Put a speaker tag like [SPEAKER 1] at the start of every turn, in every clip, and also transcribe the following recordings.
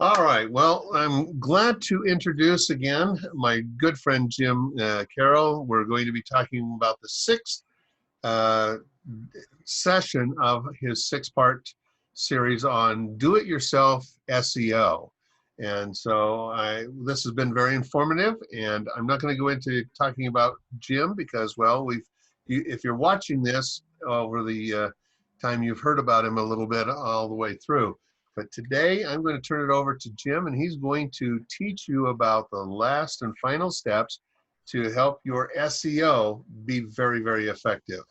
[SPEAKER 1] All right. Well, I'm glad to introduce again my good friend Jim Carroll. We're going to be talking about the sixth uh, session of his six-part series on do-it-yourself SEO. And so this has been very informative, and I'm not going to go into talking about Jim because, well, if you're watching this over the time, you've heard about him a little bit all the way through. But today I'm going to turn it over to Jim, and he's going to teach you about the last and final steps to help your SEO be very, very effective.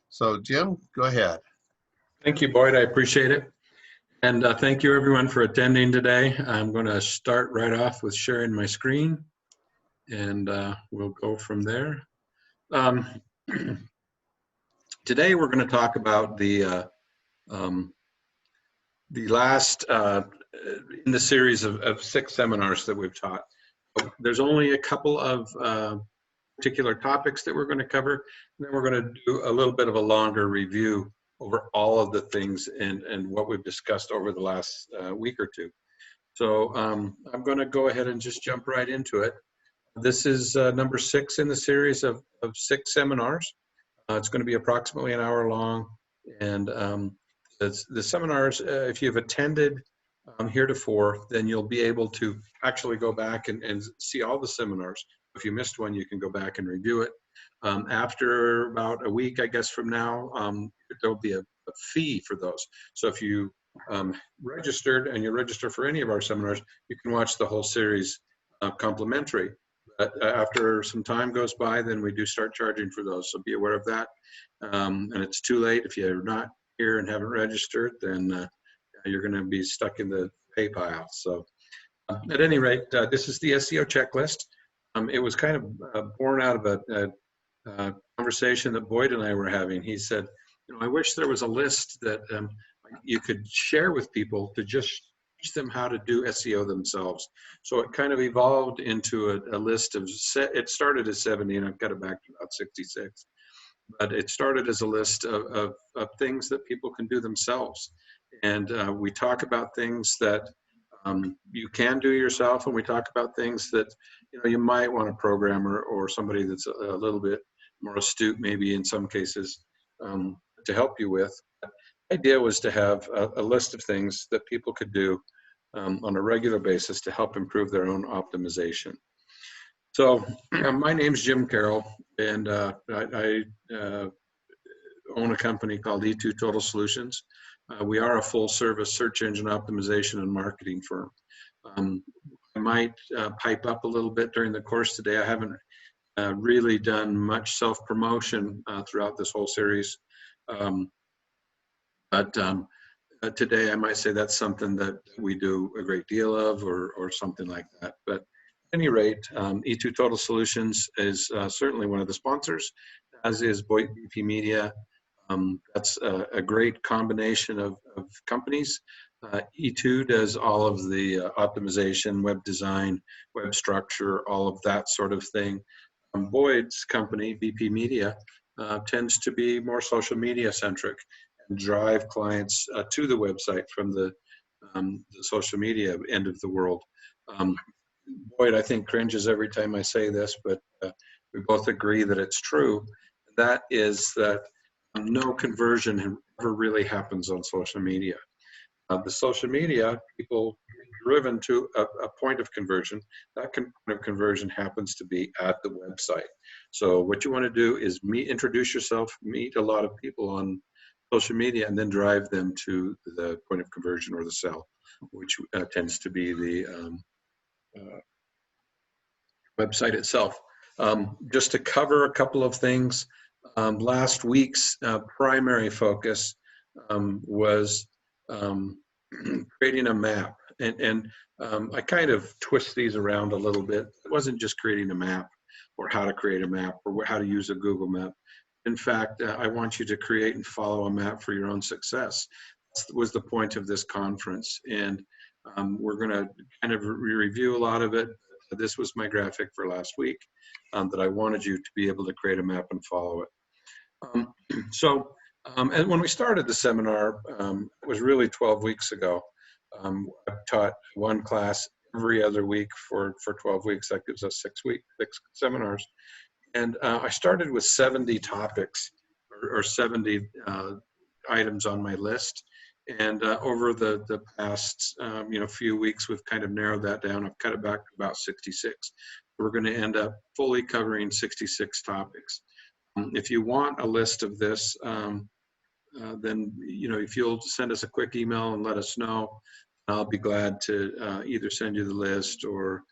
[SPEAKER 1] So Jim, go ahead.
[SPEAKER 2] Thank you, Boyd. I appreciate it. And thank you everyone for attending today. I'm going to start right off with sharing my screen, and we'll go from there. Today we're going to talk about the last in the series of 6 seminars that we've taught. There's only a couple of particular topics that we're going to cover, and then we're going to do a little bit of a longer review over all of the things and what we've discussed over the last week or two. So I'm going to go ahead and just jump right into it. This is number 6 in the series of 6 seminars. It's going to be approximately an hour long, and the seminars, if you've attended heretofore, then you'll be able to actually go back and see all the seminars. If you missed one, you can go back and review it. After about a week, I guess, from now, there'll be a fee for those. So if you registered and you register for any of our seminars, you can watch the whole series complimentary. But after some time goes by, then we do start charging for those. So be aware of that. And it's too late. If you're not here and haven't registered, then you're going to be stuck in the pay pile. So at any rate, this is the SEO checklist. It was kind of born out of a conversation that Boyd and I were having. He said, you know, I wish there was a list that you could share with people to just teach them how to do SEO themselves. So it kind of evolved into a list of, it started as 70 and I've got it back to about 66. But it started as a list of things that people can do themselves. And we talk about things that you can do yourself, and we talk about things that you might want a programmer or somebody that's a little bit more astute, maybe in some cases, to help you with. The idea was to have a list of things that people could do on a regular basis to help improve their own optimization. So my name's Jim Carroll, and I own a company called E2 Total Solutions. We are a full-service search engine optimization and marketing firm. I might pipe up a little bit during the course today. I haven't really done much self-promotion throughout this whole series. But today I might say that's something that we do a great deal of, or something like that. But at any rate, E2 Total Solutions is certainly one of the sponsors, as is BP Media. That's a great combination of companies. E2 does all of the optimization, web design, web structure, all of that sort of thing. Boyd's company, BP Media, tends to be more social media centric and drive clients to the website from the social media end of the world. Boyd, I think, cringes every time I say this, but we both agree that it's true. That is that no conversion ever really happens on social media. The social media, people are driven to a point of conversion. That point of conversion happens to be at the website. So what you want to do is introduce yourself, meet a lot of people on social media, and then drive them to the point of conversion or the sell, which tends to be the website itself. Just to cover a couple of things, last week's primary focus was creating a map, and I kind of twist these around a little bit. It wasn't just creating a map or how to create a map or how to use a Google map. In fact, I want you to create and follow a map for your own success. That was the point of this conference, and we're going to kind of review a lot of it. This was my graphic for last week, that I wanted you to be able to create a map and follow it. And when we started the seminar, it was really 12 weeks ago. I've taught one class every other week for 12 weeks. That gives us 6 seminars. And I started with 70 topics or 70 items on my list. And over the past few weeks, we've kind of narrowed that down. I've cut it back to about 66. We're going to end up fully covering 66 topics. If you want a list of this, then if you'll send us a quick email and let us know, I'll be glad to either send you the list or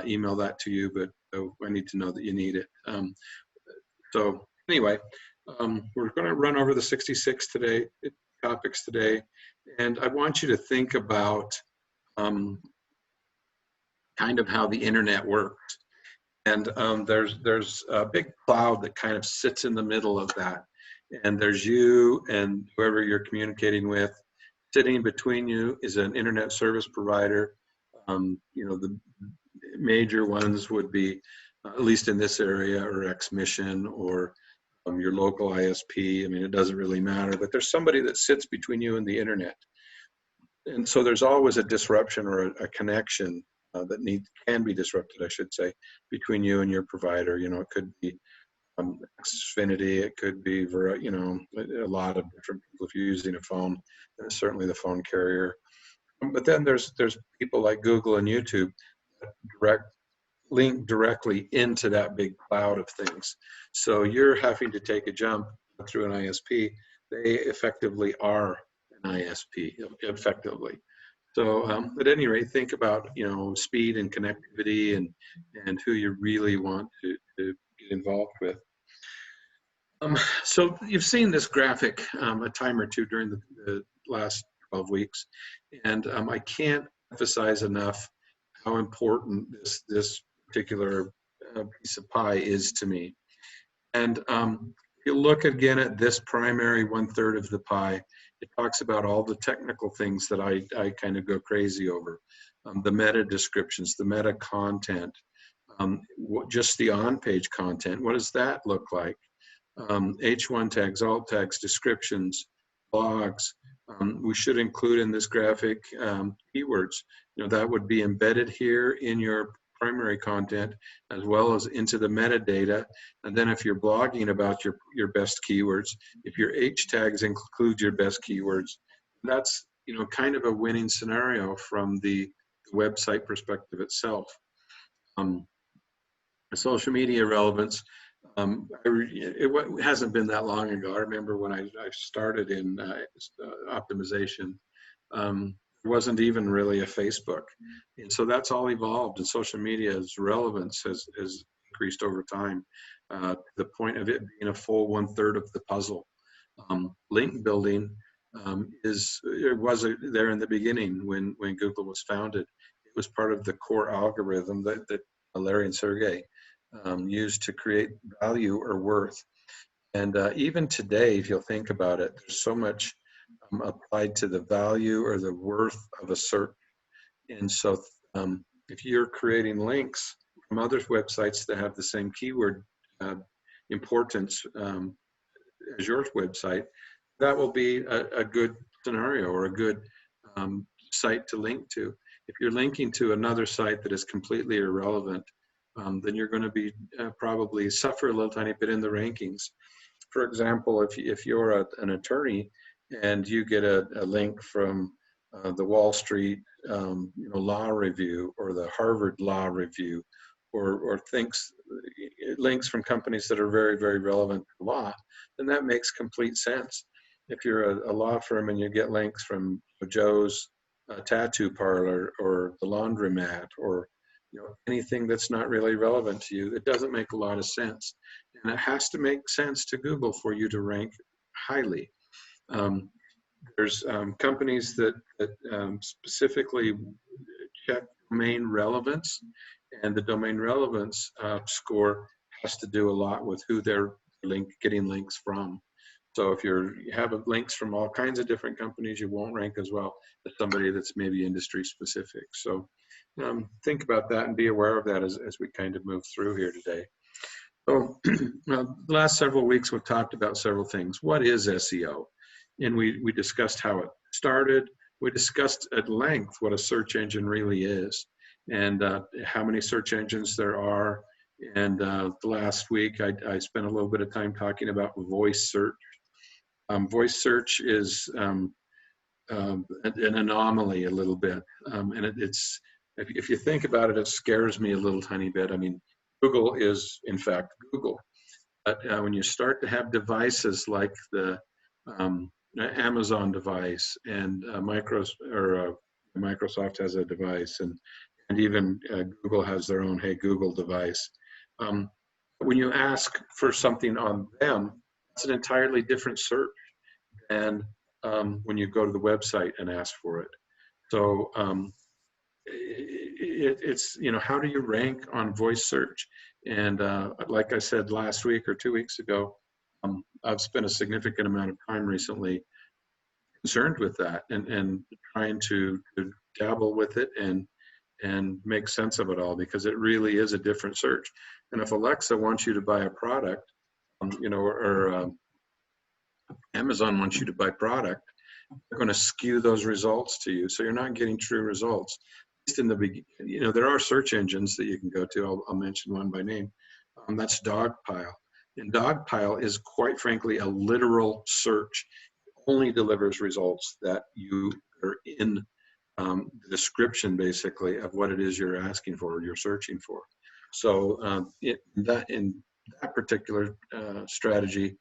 [SPEAKER 2] email that to you. But I need to know that you need it. So anyway, we're going to run over the 66 topics today, and I want you to think about kind of how the internet works. And there's a big cloud that kind of sits in the middle of that, and there's you and whoever you're communicating with. Sitting between you is an internet service provider. The major ones would be, at least in this area, or X-Mission, or your local ISP. I mean, it doesn't really matter, but there's somebody that sits between you and the internet. And so there's always a disruption or a connection that can be disrupted, I should say, between you and your provider. It could be Xfinity, it could be a lot of different people. If you're using a phone, certainly the phone carrier. But then there's people like Google and YouTube that link directly into that big cloud of things. So you're having to take a jump through an ISP. They effectively are an ISP, effectively. So at any rate, think about speed and connectivity and who you really want to get involved with. So you've seen this graphic a time or two during the last 12 weeks, and I can't emphasize enough how important this particular piece of pie is to me. And if you look again at this primary 1/3 of the pie, it talks about all the technical things that I kind of go crazy over. The meta descriptions, the meta content, just the on-page content. What does that look like? H1 tags, alt tags, descriptions, blogs. We should include in this graphic keywords. That would be embedded here in your primary content as well as into the metadata. And then if you're blogging about your best keywords, if your H tags include your best keywords, that's kind of a winning scenario from the website perspective itself. Social media relevance. It hasn't been that long ago. I remember when I started in optimization, there wasn't even really a Facebook. And so that's all evolved, and social media's relevance has increased over time to the point of it being a full 1/3 of the puzzle. Link building was there in the beginning when Google was founded. It was part of the core algorithm that Larry and Sergey used to create value or worth. And even today, if you'll think about it, there's so much applied to the value or the worth of a search. And so if you're creating links from other websites that have the same keyword importance as your website, that will be a good scenario or a good site to link to. If you're linking to another site that is completely irrelevant, then you're going to be probably suffer a little tiny bit in the rankings. For example, if you're an attorney and you get a link from the Wall Street Law Review or the Harvard Law Review, or links from companies that are very, very relevant to law, then that makes complete sense. If you're a law firm and you get links from Joe's tattoo parlor or the laundromat or anything that's not really relevant to you, it doesn't make a lot of sense. And it has to make sense to Google for you to rank highly. There's companies that specifically check domain relevance, and the domain relevance score has to do a lot with who they're getting links from. So if you have links from all kinds of different companies, you won't rank as well as somebody that's maybe industry specific. So think about that and be aware of that as we kind of move through here today. So the last several weeks we've talked about several things. What is SEO? And we discussed how it started. we discussed at length what a search engine really is, and how many search engines there are. And last week, I spent a little bit of time talking about voice search. Voice search is an anomaly a little bit, and it's, if you think about it, it scares me a little tiny bit. I mean, Google is in fact Google, but when you start to have devices like the Amazon device, and Microsoft has a device, and even Google has their own Hey Google device. When you ask for something on them, it's an entirely different search than when you go to the website and ask for it. So it's, you know, how do you rank on voice search? And like I said last week or 2 weeks ago, I've spent a significant amount of time recently concerned with that, and trying to dabble with it and make sense of it all, because it really is a different search. And if Alexa wants you to buy a product, you know, or Amazon wants you to buy product, they're going to skew those results to you, so you're not getting true results. At least in the beginning, you know, there are search engines that you can go to. I'll mention one by name. That's Dogpile, and Dogpile is, quite frankly, a literal search. It only delivers results that you are in the description, basically, of what it is you're asking for or you're searching for. So in that particular strategy,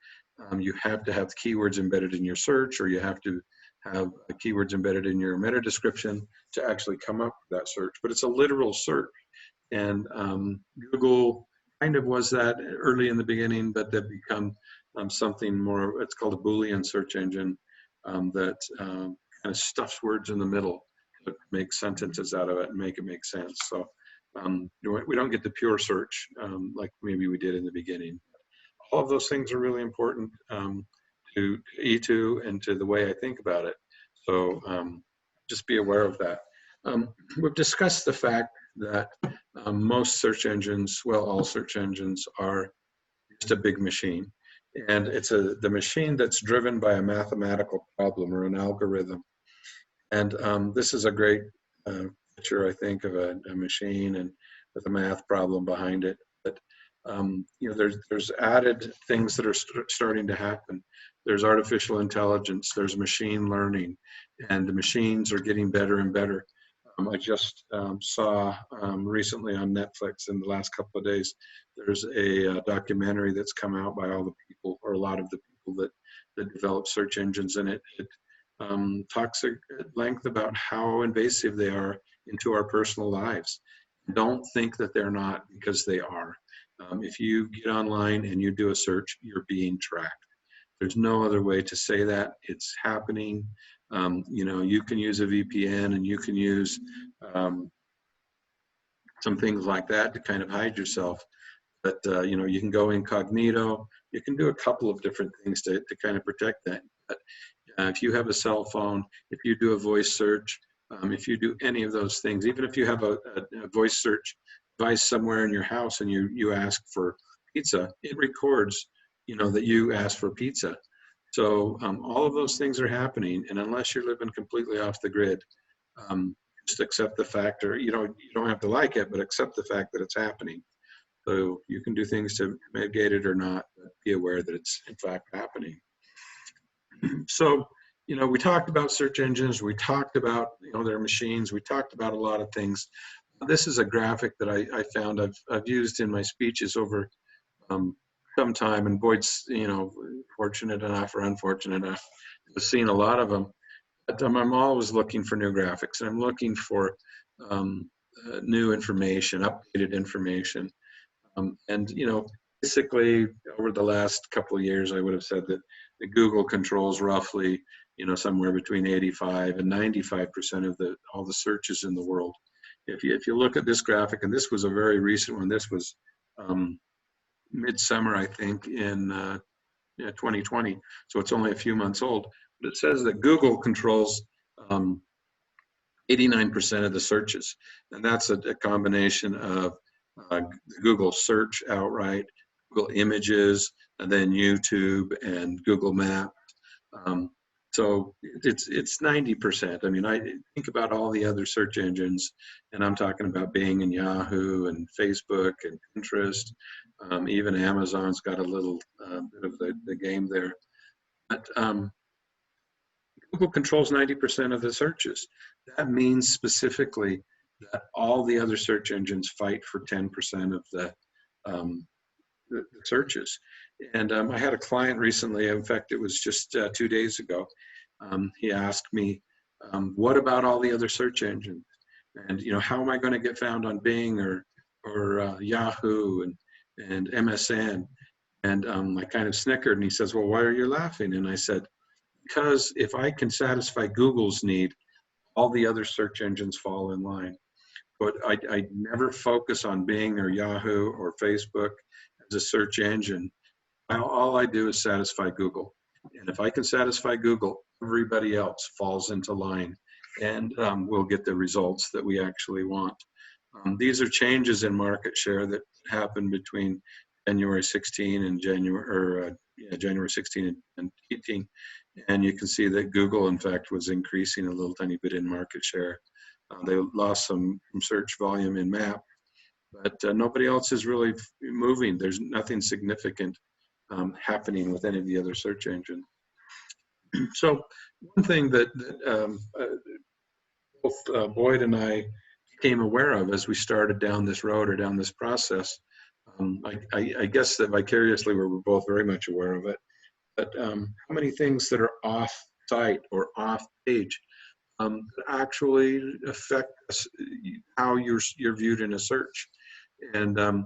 [SPEAKER 2] you have to have keywords embedded in your search, or you have to have keywords embedded in your meta description to actually come up with that search. But it's a literal search. And Google kind of was that early in the beginning, but they've become something more, it's called a Boolean search engine, that kind of stuffs words in the middle to make sentences out of it and make it make sense. So we don't get the pure search like maybe we did in the beginning. All of those things are really important to E2 and to the way I think about it. So just be aware of that. We've discussed the fact that most search engines, well, all search engines are just a big machine. And it's the machine that's driven by a mathematical problem or an algorithm. And this is a great picture, I think, of a machine and with a math problem behind it. But you know, there's added things that are starting to happen. There's artificial intelligence, there's machine learning, and the machines are getting better and better. I just saw recently on Netflix in the last couple of days, there's a documentary that's come out by all the people, or a lot of the people that develop search engines, and it talks at length about how invasive they are into our personal lives. Don't think that they're not, because they are. If you get online and you do a search, you're being tracked. There's no other way to say that. It's happening. You know, you can use a VPN, and you can use some things like that to kind of hide yourself. But you know, you can go incognito. You can do a couple of different things to kind of protect that. But if you have a cell phone, if you do a voice search, if you do any of those things, even if you have a voice search device somewhere in your house and you ask for pizza, it records, you know, that you asked for pizza. So all of those things are happening, and unless you're living completely off the grid, just accept the fact, or you don't have to like it, but accept the fact that it's happening. So you can do things to mitigate it or not, but be aware that it's in fact happening. So, you know, we talked about search engines, we talked about, you know, their machines, we talked about a lot of things. This is a graphic that I found I've used in my speeches over some time, and Boyd's, you know, fortunate enough or unfortunate enough to have seen a lot of them. But I'm always looking for new graphics, and I'm looking for new information, updated information. And, you know, basically over the last couple of years, I would have said that the Google controls roughly, you know, somewhere between 85 and 95% of all the searches in the world. If you look at this graphic, and this was a very recent one, this was midsummer, I think, in 2020, so it's only a few months old, but it says that Google controls 89% of the searches, and that's a combination of Google search outright, Google Images, and then YouTube and Google Maps. So it's 90%. I mean, I think about all the other search engines, and I'm talking about Bing and Yahoo and Facebook and Pinterest. Even Amazon's got a little bit of the game there. But Google controls 90% of the searches. That means specifically that all the other search engines fight for 10% of um, the searches. And I had a client recently, in fact, it was just 2 days ago. He asked me, what about all the other search engines? And, how am I going to get found on Bing or Yahoo and MSN? And I kind of snickered, and he says, well, why are you laughing? And I said, because if I can satisfy Google's need, all the other search engines fall in line. But I never focus on Bing or Yahoo or Facebook as a search engine. All I do is satisfy Google. And if I can satisfy Google, everybody else falls into line, and we'll get the results that we actually want. These are changes in market share that happened between January 16 and January 16 and 18. And you can see that Google, in fact, was increasing a little tiny bit in market share. They lost some search volume in map, but nobody else is really moving. There's nothing significant happening with any of the other search engines. So one thing that both Boyd and I became aware of as we started down this road or down this process, I guess that vicariously we were both very much aware of it, but how many things that are off site or off page actually affect how you're viewed in a search. And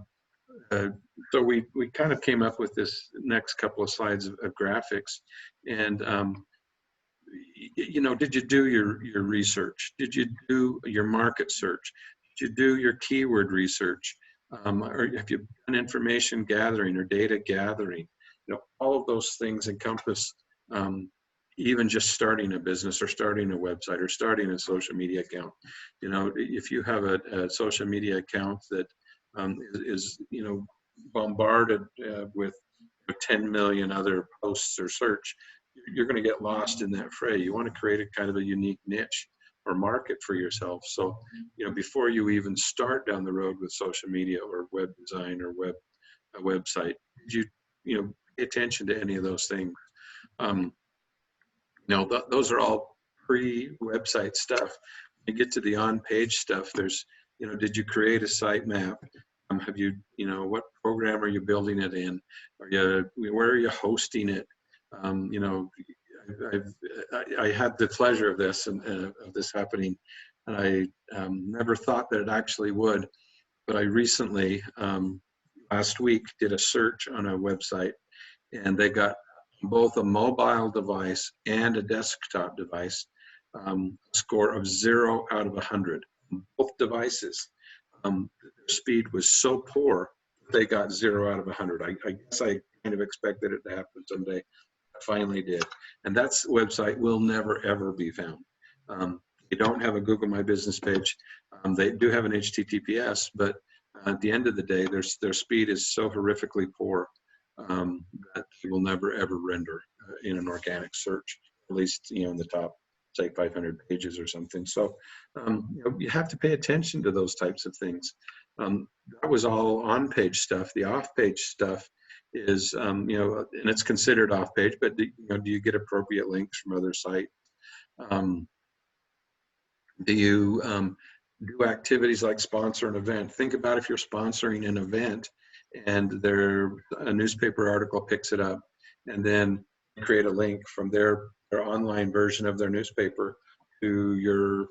[SPEAKER 2] so we kind of came up with this next couple of slides of graphics. And did you do your research? Did you do your market search? Did you do your keyword research? Or have you done information gathering or data gathering? All of those things encompass even just starting a business or starting a website or starting a social media account. If you have a social media account that is bombarded with 10 million other posts or search, you're going to get lost in that fray. You want to create a kind of a unique niche or market for yourself. So, before you even start down the road with social media or web design or a website, you pay attention to any of those things. Those are all pre-website stuff. When you get to the on-page stuff, there's, did you create a sitemap? Have you, what program are you building it in? Where are you hosting it? I had the pleasure of this happening, and I never thought that it actually would. But I recently, last week, did a search on a website, and they got both a mobile device and a desktop device score of 0 out of 100. Both devices, their speed was so poor they got 0 out of 100. I guess I kind of expected it to happen someday. I finally did. And that website will never, ever be found. They don't have a Google My Business page. They do have an HTTPS, but at the end of the day, their speed is so horrifically poor that they will never, ever render in an organic search, at least in the top, say, 500 pages or something. So you have to pay attention to those types of things. That was all on-page stuff. The off-page stuff is, and it's considered off-page, but do you get appropriate links from other sites? Do you do activities like sponsor an event? Think about if you're sponsoring an event and a newspaper article picks it up, and then create a link from their online version of their newspaper to your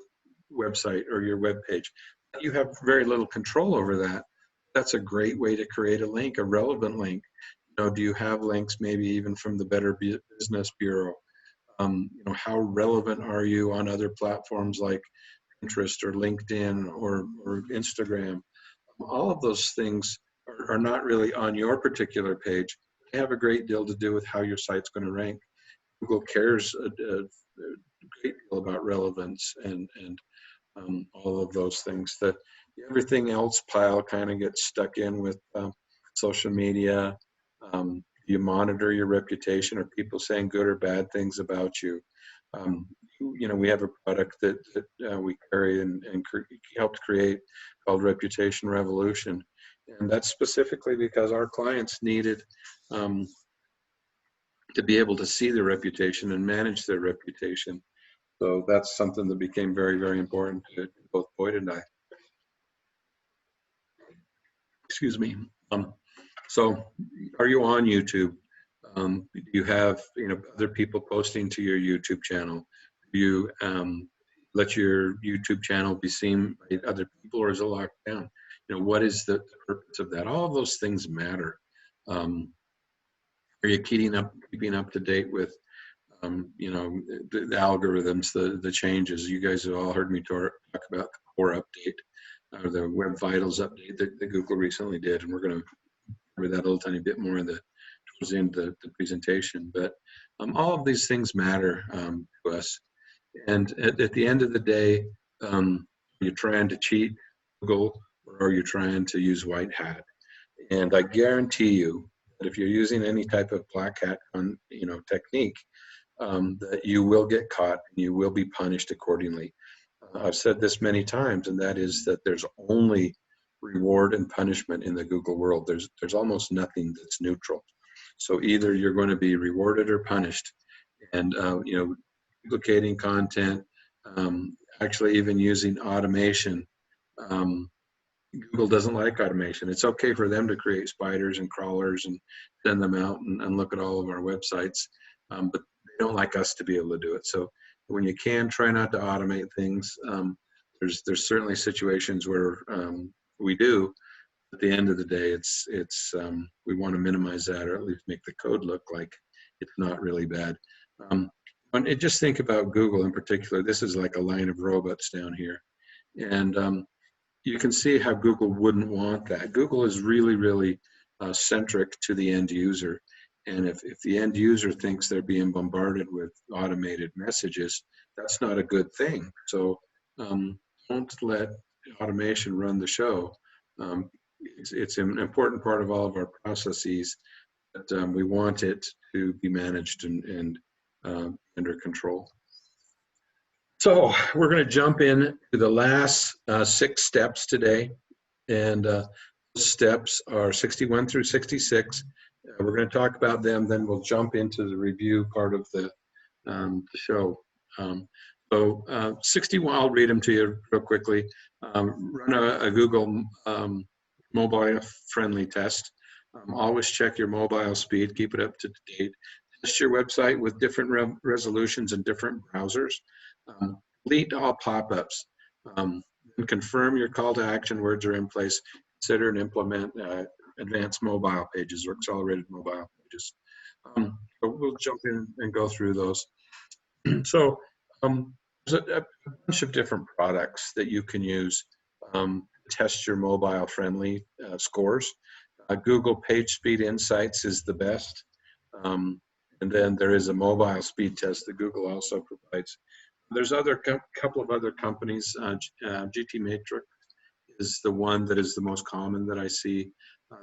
[SPEAKER 2] website or your web page. You have very little control over that. That's a great way to create a link, a relevant link. Do you have links maybe even from the Better Business Bureau? How relevant are you on other platforms like Pinterest or LinkedIn or Instagram? All of those things are not really on your particular page. They have a great deal to do with how your site's going to rank. Google cares a great deal about relevance and all of those things. That everything else pile kind of gets stuck in with social media. You monitor your reputation. Are people saying good or bad things about you? We have a product that we carry and helped create called Reputation Revolution. And that's specifically because our clients needed to be able to see their reputation and manage their reputation. So that's something that became very, very important to both Boyd and I. Excuse me. So are you on YouTube? Do you have other people posting to your YouTube channel? Do you let your YouTube channel be seen by other people, or is it locked down? What is the purpose of that? All of those things matter. Are you keeping up to date with the algorithms, the changes? You guys have all heard me talk about the core update, or the Web Vitals update that Google recently did, and we're going to cover that a little tiny bit more towards the end of the presentation. But all of these things matter to us. And at the end of the day, you're trying to cheat Google, or are you trying to use white hat? And I guarantee you that if you're using any type of black hat technique, that you will get caught and you will be punished accordingly. I've said this many times, and that is that there's only reward and punishment in the Google world. There's almost nothing that's neutral. So either you're going to be rewarded or punished. And duplicating content, actually even using automation. Google doesn't like automation. It's okay for them to create spiders and crawlers and send them out and look at all of our websites, but they don't like us to be able to do it. So when you can, try not to automate things. There's certainly situations where we do. At the end of the day, we want to minimize that, or at least make the code look like it's not really bad. And just think about Google in particular. This is like a line of robots down here, and you can see how Google wouldn't want that. Google is really, really centric to the end user. And if the end user thinks they're being bombarded with automated messages, that's not a good thing. So don't let automation run the show. It's an important part of all of our processes, but we want it to be managed and under control. So we're going to jump in to the last 6 steps today, and those steps are 61 through 66. We're going to talk about them, then we'll jump into the review part of the show. So 61, I'll read them to you real quickly. Run a Google mobile-friendly test. Always check your mobile speed, keep it up to date. Test your website with different resolutions and different browsers. Delete all pop-ups. Confirm your call to action words are in place. Consider and implement advanced mobile pages or accelerated mobile pages. So we'll jump in and go through those. So there's a bunch of different products that you can use to test your mobile-friendly scores. Google PageSpeed Insights is the best. And then there is a mobile speed test that Google also provides. There's couple of other companies. GT Matrix is the one that is the most common that I see.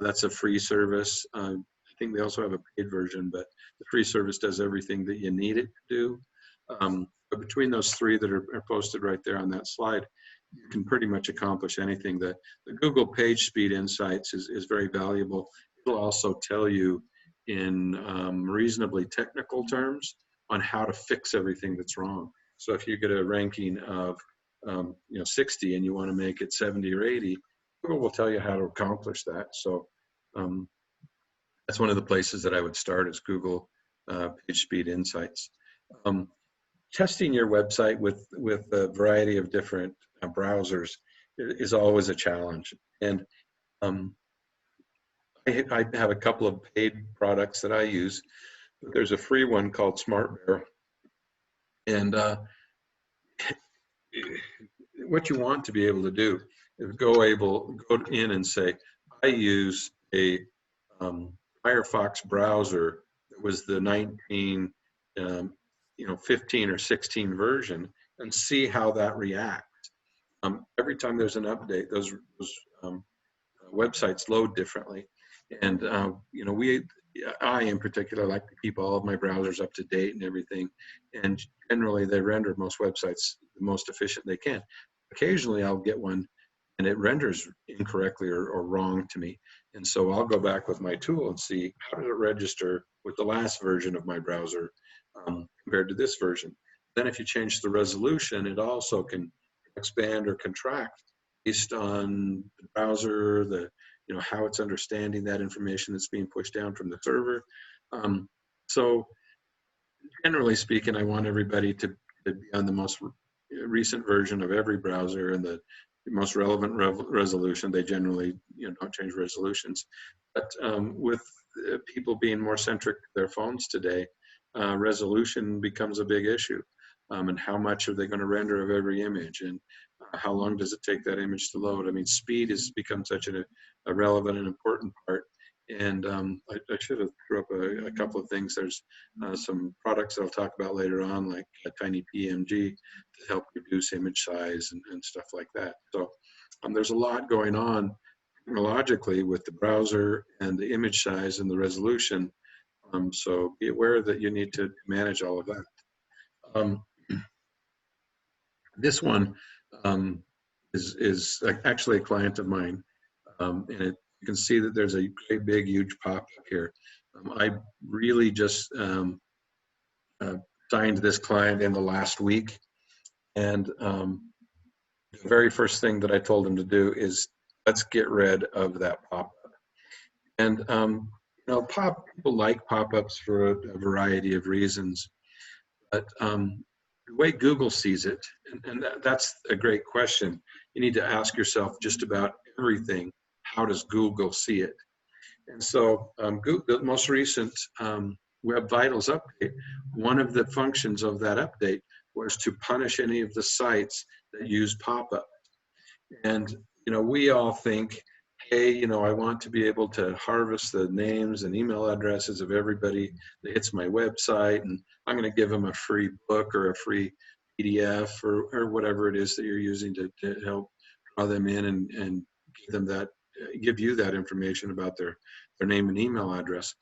[SPEAKER 2] That's a free service. I think they also have a paid version, but the free service does everything that you need it to do. But between those 3 that are posted right there on that slide, you can pretty much accomplish anything. The Google PageSpeed Insights is very valuable. It'll also tell you in reasonably technical terms on how to fix everything that's wrong. So if you get a ranking of 60 and you want to make it 70 or 80, Google will tell you how to accomplish that. So that's one of the places that I would start, is Google PageSpeed Insights. Testing your website with a variety of different browsers is always a challenge. And I have a couple of paid products that I use. There's a free one called SmartBear. And what you want to be able to do is go in and say, I use a Firefox browser that was the 15 or 16 version, and see how that reacts. Every time there's an update, those websites load differently. And I in particular like to keep all of my browsers up to date and everything, and generally they render most websites the most efficient they can. Occasionally I'll get one and it renders incorrectly or wrong to me, and so I'll go back with my tool and see how did it register with the last version of my browser compared to this version. Then if you change the resolution, it also can expand or contract based on the browser, the how it's understanding that information that's being pushed down from the server. So generally speaking, I want everybody to be on the most recent version of every browser and the most relevant resolution. They generally don't change resolutions, but with people being more centric to their phones today, resolution becomes a big issue. And how much are they going to render of every image, and how long does it take that image to load? I mean, speed has become such a relevant and important part. And I should have threw up a couple of things. There's some products that I'll talk about later on, like Tiny PMG, to help reduce image size and stuff like that. So there's a lot going on technologically with the browser and the image size and the resolution. So be aware that you need to manage all of that. This one is actually a client of mine, and you can see that there's a great big huge pop-up here. I really just signed this client in the last week, and the very first thing that I told him to do is let's get rid of that pop-up. And people like pop-ups for a variety of reasons, but the way Google sees it, and that's a great question. You need to ask yourself just about everything. How does Google see it? And so Google, the most recent Web Vitals update, one of the functions of that update was to punish any of the sites that use pop-up. And we all think, hey, I want to be able to harvest the names and email addresses of everybody that hits my website, and I'm going to give them a free book or a free PDF or whatever it is that you're using to help draw them in and give you that information about their name and email address.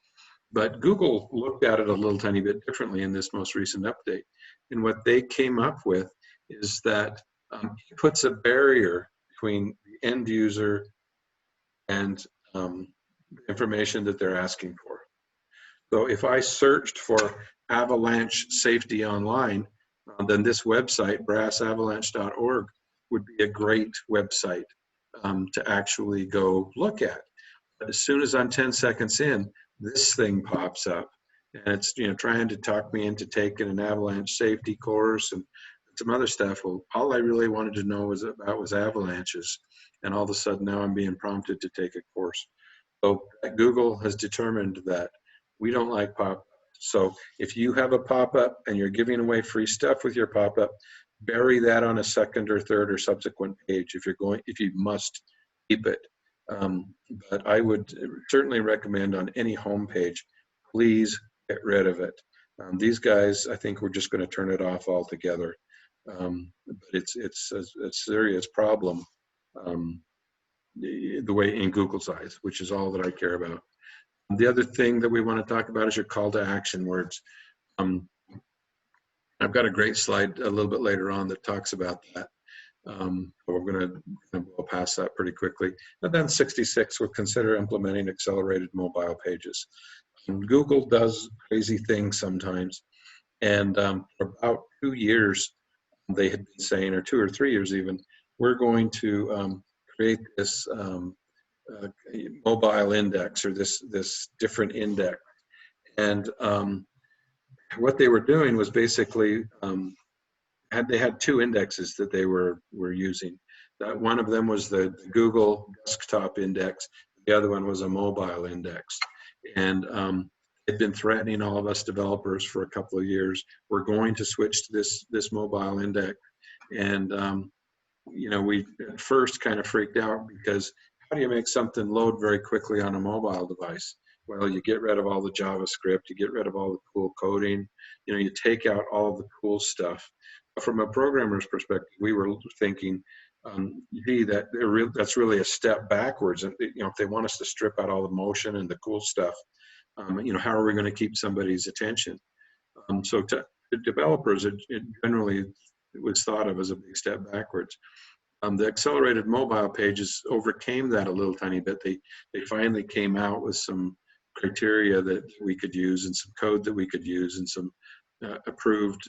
[SPEAKER 2] But Google looked at it a little tiny bit differently in this most recent update. And what they came up with is that it puts a barrier between the end user and the information that they're asking for. So if I searched for avalanche safety online, then this website, brassavalanche.org, would be a great website to actually go look at. But as soon as I'm 10 seconds in, this thing pops up, and it's trying to talk me into taking an avalanche safety course and some other stuff. Well, all I really wanted to know was avalanches, and all of a sudden now I'm being prompted to take a course. So Google has determined that we don't like pop-up. So if you have a pop-up and you're giving away free stuff with your pop-up, bury that on a second or third or subsequent page if you must keep it. But I would certainly recommend on any home page, please get rid of it. These guys, I think we're just going to turn it off altogether. But it's a serious problem the way in Google's eyes, which is all that I care about. The other thing that we want to talk about is your call to action words. I've got a great slide a little bit later on that talks about that. We're going to go past that pretty quickly. And then 66 would consider implementing accelerated mobile pages. Google does crazy things sometimes. And for about 2 years, they had been saying, or 2 or 3 years even, we're going to create this mobile index or this different index. And what they were doing was basically they had 2 indexes that they were using. One of them was the Google desktop index. The other one was a mobile index. And they've been threatening all of us developers for a couple of years. We're going to switch to this mobile index. And we at first kind of freaked out because how do you make something load very quickly on a mobile device? Well, you get rid of all the JavaScript, you get rid of all the cool coding, you take out all of the cool stuff. But from a programmer's perspective, we were thinking, gee, that's really a step backwards. And if they want us to strip out all the motion and the cool stuff, How are we going to keep somebody's attention? So to developers, it generally was thought of as a big step backwards. The accelerated mobile pages overcame that a little tiny bit. They finally came out with some criteria that we could use and some code that we could use and some approved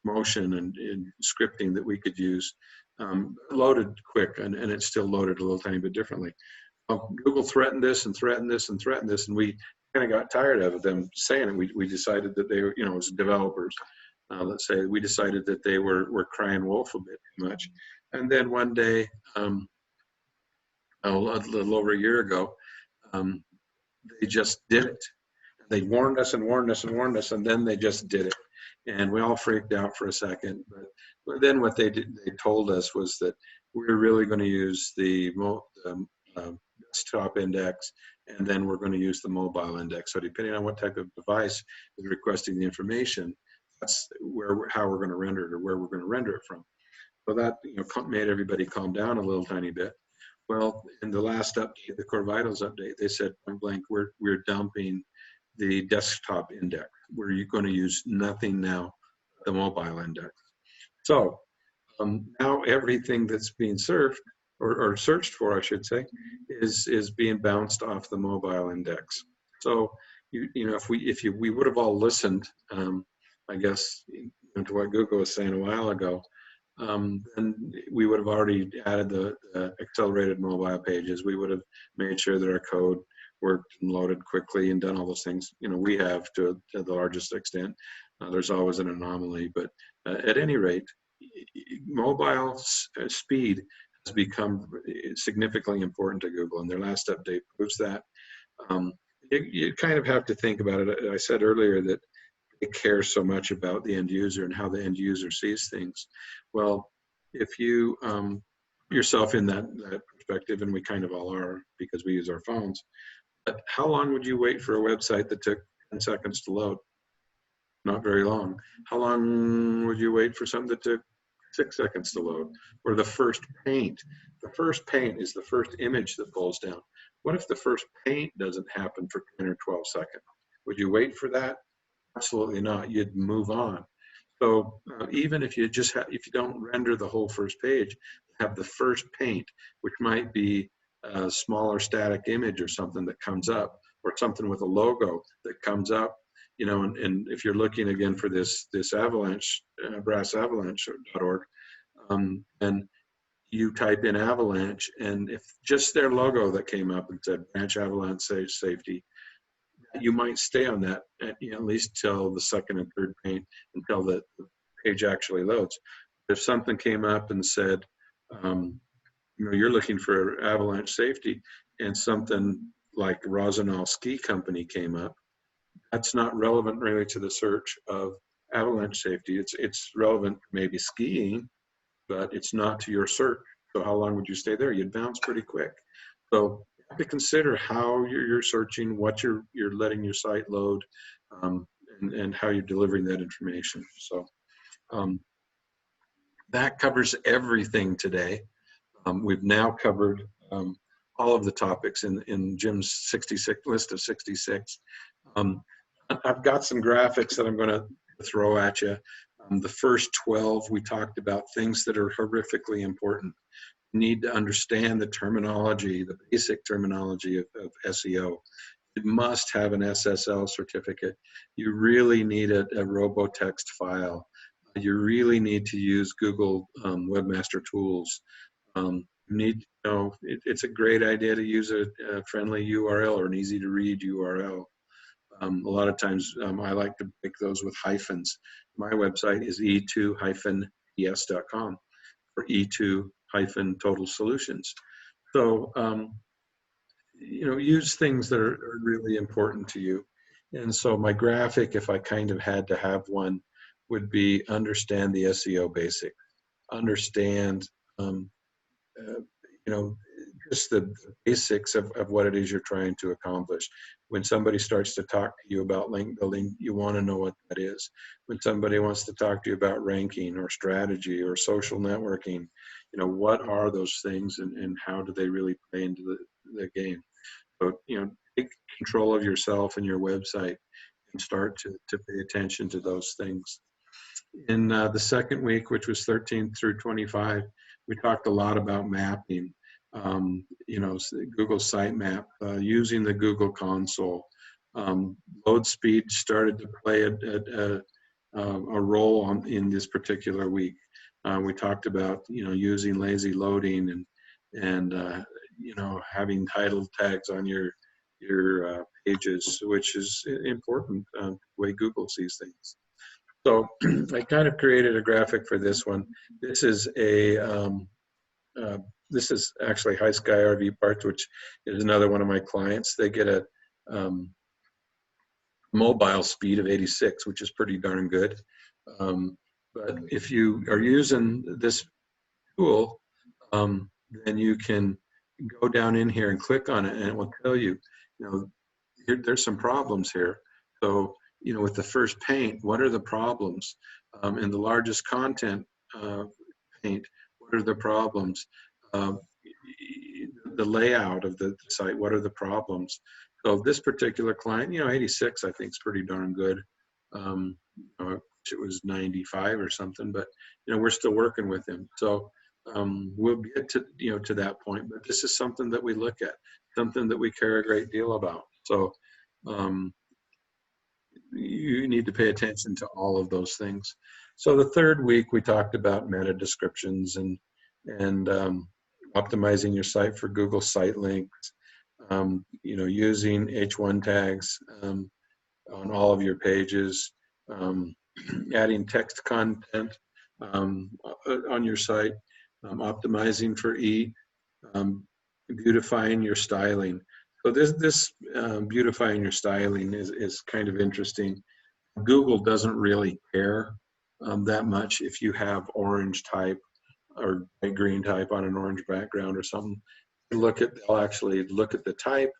[SPEAKER 2] motion and scripting that we could use. Loaded quick, and it still loaded a little tiny bit differently. Google threatened this and threatened this and threatened this, and we kind of got tired of them saying it. We decided that they were, as developers, let's say, we decided that they were crying wolf a bit too much. And then one day, a little over a year ago, they just did it. They warned us and warned us and warned us, and then they just did it. And we all freaked out for a second. But then what they told us was that we're really going to use the desktop index, and then we're going to use the mobile index. So depending on what type of device is requesting the information, that's how we're going to render it, or where we're going to render it from. So that made everybody calm down a little tiny bit. Well, in the last update, the Core Vitals update, they said point blank, we're dumping the desktop index. We're going to use nothing now, the mobile index. So now everything that's being served or searched for, I should say, is being bounced off the mobile index. So if we would have all listened, I guess, to what Google was saying a while ago, then we would have already added the accelerated mobile pages. We would have made sure that our code worked and loaded quickly and done all those things. We have to the largest extent. There's always an anomaly, but at any rate, mobile speed has become significantly important to Google, and their last update proves that. You kind of have to think about it. I said earlier that they care so much about the end user and how the end user sees things. Well, if you yourself in that perspective, and we kind of all are because we use our phones, but how long would you wait for a website that took 10 seconds to load? Not very long. How long would you wait for something that took 6 seconds to load? Or the first paint? The first paint is the first image that pulls down. What if the first paint doesn't happen for 10 or 12 seconds? Would you wait for that? Absolutely not. You'd move on. So even if you if you don't render the whole first page, have the first paint, which might be a smaller static image or something that comes up, or something with a logo that comes up, and if you're looking again for this avalanche, brassavalanche.org, and you type in avalanche, and if just their logo that came up and said branch avalanche safety, you might stay on that at least till the second and third paint, until the page actually loads. If something came up and said, you're looking for avalanche safety, and something like Rosenau Ski Company came up, that's not relevant really to the search of avalanche safety. It's relevant maybe skiing, but it's not to your search. So how long would you stay there? You'd bounce pretty quick. So you have to consider how you're searching, what you're letting your site load, and how you're delivering that information. So that covers everything today. We've now covered all of the topics in Jim's 66 list of 66. I've got some graphics that I'm going to throw at you. The first 12, we talked about things that are horrifically important. You need to understand the terminology, the basic terminology of SEO. You must have an SSL certificate. You really need a robotext file. You really need to use Google Webmaster Tools. It's a great idea to use a friendly URL or an easy to read URL. A lot of times I like to make those with hyphens. My website is e2-es.com for E2-Total Solutions. So, use things that are really important to you. And so my graphic, if I kind of had to have one, would be understand the SEO basics. Understand, just the basics of what it is you're trying to accomplish. When somebody starts to talk to you about link building, you want to know what that is. When somebody wants to talk to you about ranking or strategy or social networking, what are those things, and how do they really play into the game? So, take control of yourself and your website and start to pay attention to those things. In the second week, which was 13 through 25, we talked a lot about mapping, Google Sitemap, using the Google console. Load speed started to play a role in this particular week. We talked about, using lazy loading and having title tags on your pages, which is important the way Google sees things. So I kind of created a graphic for this one. This is this is actually High Sky RV Parts, which is another one of my clients. They get a mobile speed of 86, which is pretty darn good. But if you are using this tool, then you can go down in here and click on it, and it will tell you, there's some problems here. So, with the first paint, what are the problems? In the largest content paint, what are the problems? The layout of the site, what are the problems? So this particular client, 86, I think is pretty darn good. It was 95 or something, but we're still working with him. So we'll get to that point, but this is something that we look at, something that we care a great deal about. So you need to pay attention to all of those things. So the third week we talked about meta descriptions and optimizing your site for Google site links, using H1 tags on all of your pages, adding text content on your site, optimizing for E, beautifying your styling. So this beautifying your styling is kind of interesting. Google doesn't really care that much if you have orange type or green type on an orange background or something. They'll actually look at the type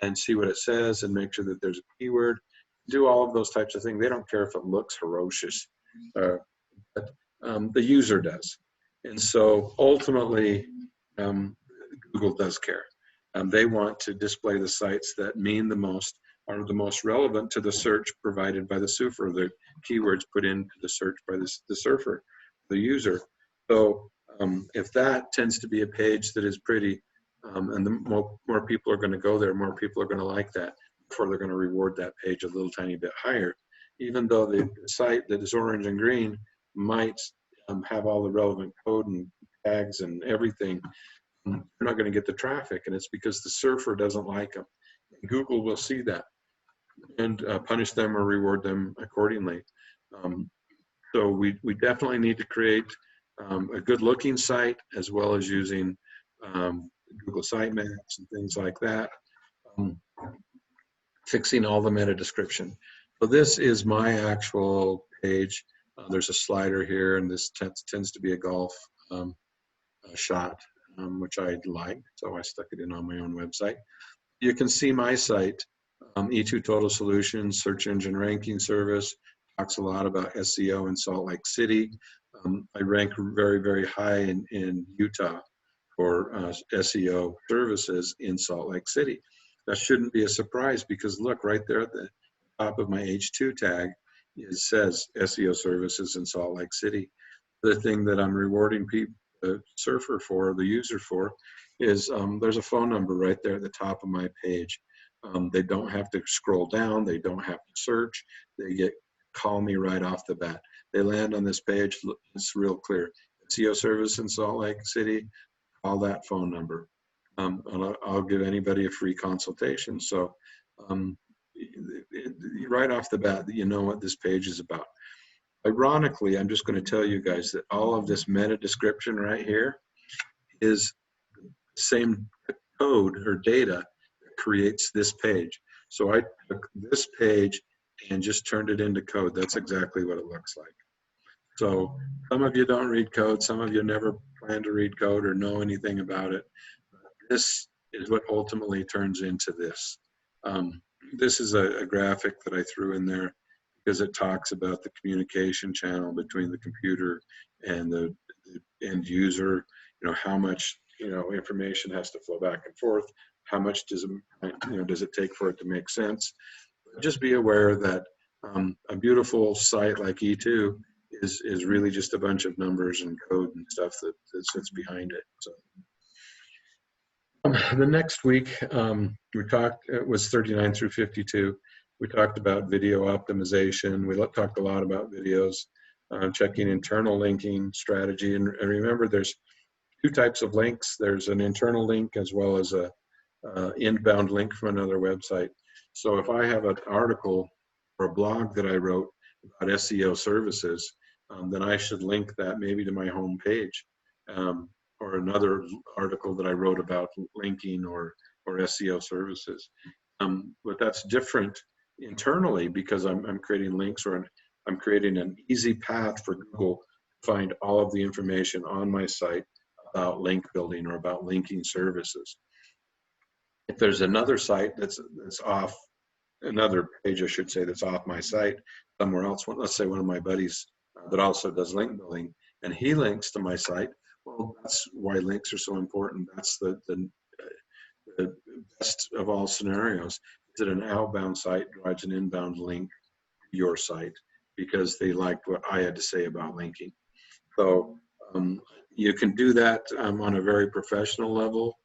[SPEAKER 2] and see what it says and make sure that there's a keyword. Do all of those types of things. They don't care if it looks ferocious, but the user does. And so ultimately, Google does care. They want to display the sites that mean the most, are the most relevant to the search provided by the surfer, the keywords put into the search by the surfer, the user. So if that tends to be a page that is pretty, and the more people are going to go there, more people are going to like that, before they're going to reward that page a little tiny bit higher. Even though the site that is orange and green might have all the relevant code and tags and everything, they're not going to get the traffic, and it's because the surfer doesn't like them. Google will see that and punish them or reward them accordingly. So we definitely need to create a good looking site, as well as using Google Sitemaps and things like that. Fixing all the meta description. So this is my actual page. There's a slider here, and this tends to be a golf shot, which I like, so I stuck it in on my own website. You can see my site, E2 Total Solutions, search engine ranking service, talks a lot about SEO in Salt Lake City. I rank very, very high in Utah for SEO services in Salt Lake City. That shouldn't be a surprise, because look, right there at the top of my H2 tag, it says SEO services in Salt Lake City. The thing that I'm rewarding the surfer for, the user for, is there's a phone number right there at the top of my page. They don't have to scroll down. They don't have to search. They call me right off the bat. They land on this page. It's real clear. SEO service in Salt Lake City, call that phone number. And I'll give anybody a free consultation. So right off the bat, you know what this page is about. Ironically, I'm just going to tell you guys that all of this meta description right here is the same code or data that creates this page. So I took this page and just turned it into code. That's exactly what it looks like. So some of you don't read code. Some of you never plan to read code or know anything about it. This is what ultimately turns into this. This is a graphic that I threw in there because it talks about the communication channel between the computer and the end user, how much, information has to flow back and forth how much does it, does it take for it to make sense? But just be aware that a beautiful site like E2 is really just a bunch of numbers and code and stuff that sits behind it. So the next week we talked, it was 39 through 52. We talked about video optimization. We talked a lot about videos, checking internal linking strategy. And remember, there's two types of links. There's an internal link as well as a inbound link from another website. So if I have an article or a blog that I wrote about SEO services, then I should link that maybe to my home page, or another article that I wrote about linking or SEO services. But that's different internally because I'm creating links, or I'm creating an easy path for Google to find all of the information on my site about link building or about linking services. If there's another site that's off, another page I should say, that's off my site somewhere else, let's say one of my buddies that also does link building, and he links to my site, well, that's why links are so important. That's the best of all scenarios, is that an outbound site drives an inbound link to your site because they liked what I had to say about linking. So you can do that on a very professional level.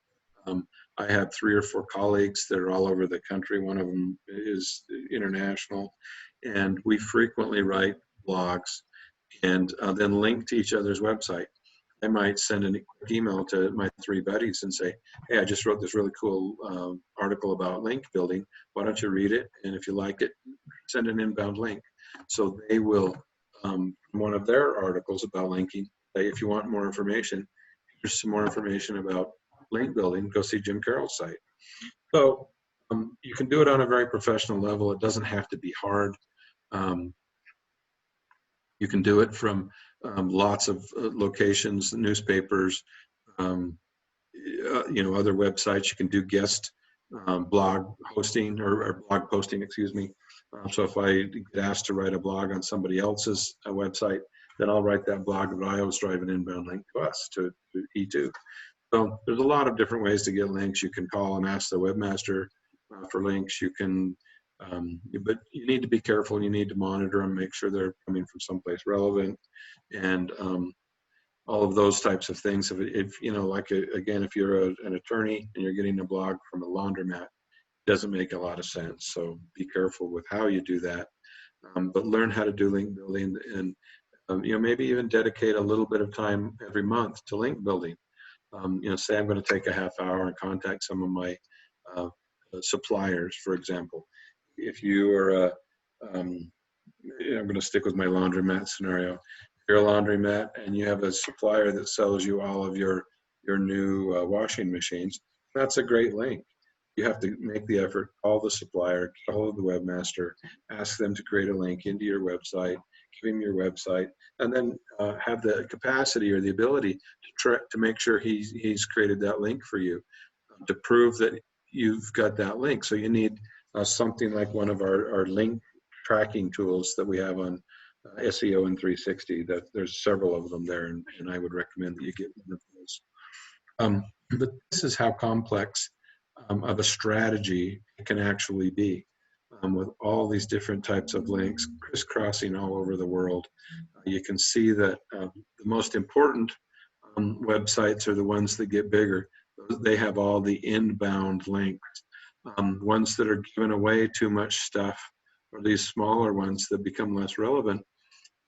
[SPEAKER 2] I have 3 or 4 colleagues that are all over the country. One of them is international, and we frequently write blogs and then link to each other's website. I might send a quick email to my 3 buddies and say, hey, I just wrote this really cool article about link building. Why don't you read it? And if you like it, send an inbound link. So they will, one of their articles about linking, say, if you want more information, here's some more information about link building, go see Jim Carroll's site. So you can do it on a very professional level. It doesn't have to be hard. You can do it from lots of locations, newspapers, other websites. You can do guest blog hosting or blog posting, excuse me. So if I get asked to write a blog on somebody else's website, then I'll write that blog, but I always drive an inbound link to us, to E2. So there's a lot of different ways to get links. You can call and ask the webmaster for links. You can, but you need to be careful. You need to monitor them, make sure they're coming from someplace relevant, and all of those types of things. If again, if you're an attorney and you're getting a blog from a laundromat, it doesn't make a lot of sense. So be careful with how you do that. But learn how to do link building, and maybe even dedicate a little bit of time every month to link building. Say I'm going to take a half hour and contact some of my suppliers, for example. If you are I'm going to stick with my laundromat scenario. If you're a laundromat and you have a supplier that sells you all of your new washing machines, that's a great link. You have to make the effort, call the supplier, get a hold of the webmaster, ask them to create a link into your website, give him your website, and then have the capacity or the ability to make sure he's created that link for you, to prove that you've got that link. So you need something like one of our link tracking tools that we have on SEO in 360. That there's several of them there, and I would recommend that you get one of those. But this is how complex of a strategy it can actually be, with all these different types of links crisscrossing all over the world. You can see that the most important websites are the ones that get bigger. They have all the inbound links. Ones that are giving away too much stuff are these smaller ones that become less relevant,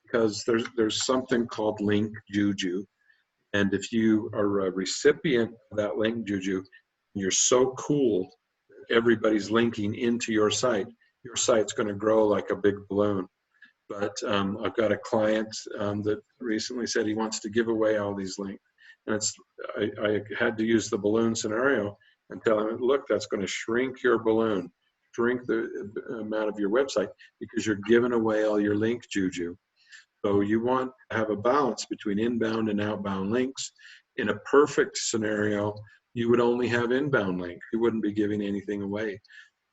[SPEAKER 2] because there's something called link juju. And if you are a recipient of that link juju, you're so cool that everybody's linking into your site's going to grow like a big balloon. But I've got a client that recently said he wants to give away all these links. And I had to use the balloon scenario and tell him, look, that's going to shrink your balloon, shrink the amount of your website, because you're giving away all your link juju. So you want to have a balance between inbound and outbound links. In a perfect scenario, you would only have inbound links. You wouldn't be giving anything away.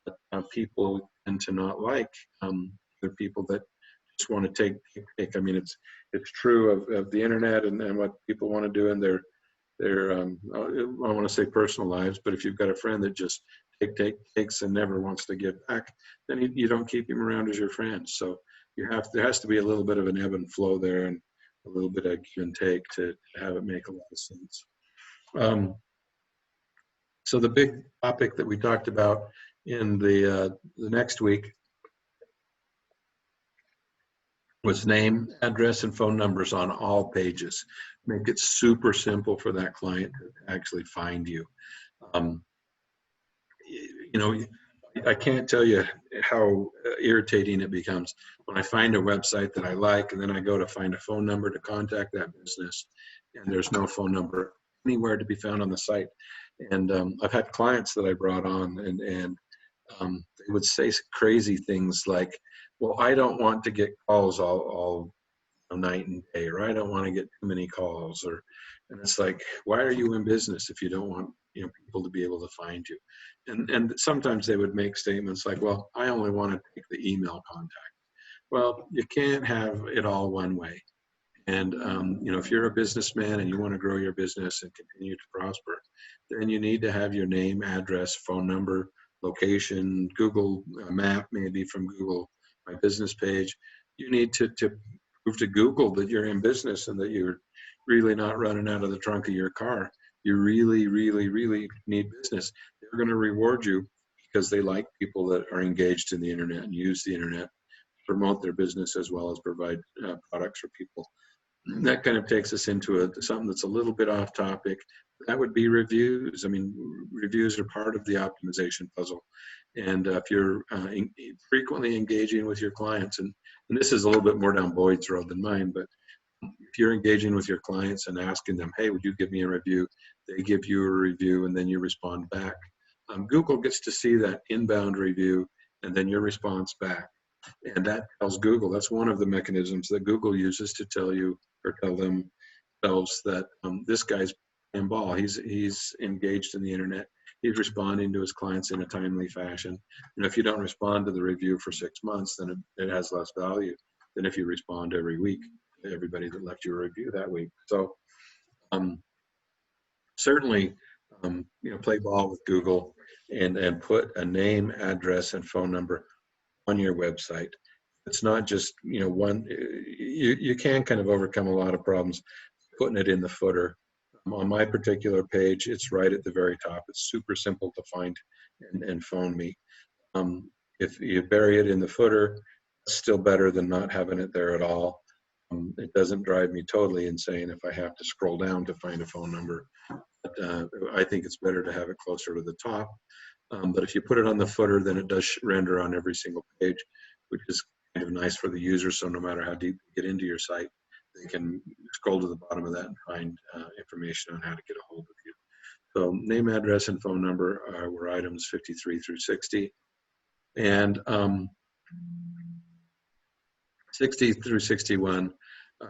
[SPEAKER 2] But people tend to not like the people that just want to take. I mean, it's true of the internet and what people want to do in their their I want to say personal lives, but if you've got a friend that just takes and never wants to give back, then you don't keep him around as your friend. So there has to be a little bit of an ebb and flow there, and a little bit of give and take to have it make a lot of sense. So the big topic that we talked about in the next week was name, address, and phone numbers on all pages. Make it super simple for that client to actually find you. You know, I can't tell you how irritating it becomes when I find a website that I like, and then I go to find a phone number to contact that business, and there's no phone number anywhere to be found on the site. And I've had clients that I brought on, and they would say crazy things like, well, I don't want to get calls all night and day, or I don't want to get too many calls, and it's like, why are you in business if you don't want people to be able to find you? And sometimes they would make statements like, well, I only want to take the email contact. Well, you can't have it all one way. And if you're a businessman and you want to grow your business and continue to prosper, then you need to have your name, address, phone number, location, Google map, maybe from Google My Business page. You need to prove to Google that you're in business and that you're really not running out of the trunk of your car. You really, really, really need business. They're going to reward you because they like people that are engaged in the internet and use the internet to promote their business as well as provide products for people. That kind of takes us into something that's a little bit off topic. That would be reviews. I mean, reviews are part of the optimization puzzle. And if you're frequently engaging with your clients, and this is a little bit more down Boyd's road than mine, but if you're engaging with your clients and asking them, hey, would you give me a review? They give you a review, and then you respond back. Google gets to see that inbound review and then your response back. And that tells Google, that's one of the mechanisms that Google uses to tell you or tell themselves that this guy's playing ball. He's engaged in the internet. He's responding to his clients in a timely fashion. And if you don't respond to the review for 6 months, then it has less value than if you respond every week to everybody that left you a review that week. So certainly, play ball with Google and put a name, address, and phone number on your website. It's not just one. You can kind of overcome a lot of problems putting it in the footer. On my particular page, it's right at the very top. It's super simple to find and phone me. If you bury it in the footer, it's still better than not having it there at all. It doesn't drive me totally insane if I have to scroll down to find a phone number. But I think it's better to have it closer to the top. But if you put it on the footer, then it does render on every single page, which is kind of nice for the user. So no matter how deep you get into your site, they can scroll to the bottom of that and find information on how to get a hold of you. So name, address, and phone number were items 53 through 60. And 60 through 61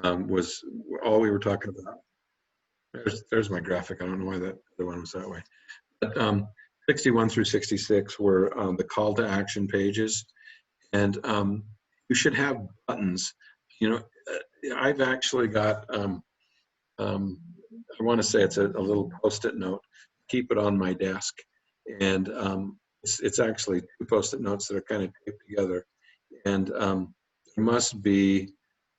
[SPEAKER 2] was all we were talking about. There's my graphic. I don't know why that other one was that way. But 61 through 66 were the call to action pages. And you should have buttons. I've actually got, I want to say it's a little Post-it note. Keep it on my desk. And it's actually 2 Post-it notes that are kind of taped together. And there must be,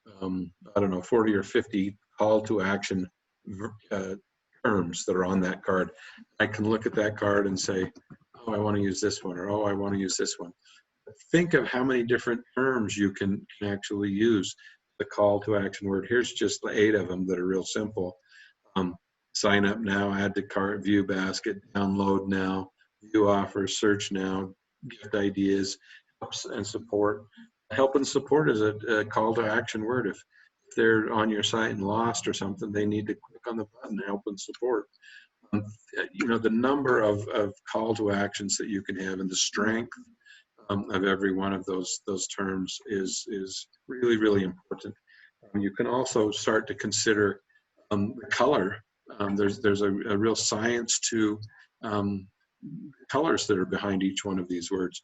[SPEAKER 2] I don't know, 40 or 50 call to action terms that are on that card. I can look at that card and say, oh, I want to use this one, or oh, I want to use this one. Think of how many different terms you can actually use the call to action word. Here's just the 8 of them that are real simple. Sign up now, add to cart, view basket, download now, view offers, search now, gift ideas, helps and support. Help and support is a call to action word. If they're on your site and lost or something, they need to click on the button, help and support. The number of call to actions that you can have and the strength of every one of those terms is really, really important. You can also start to consider the color. There's a real science to colors that are behind each one of these words.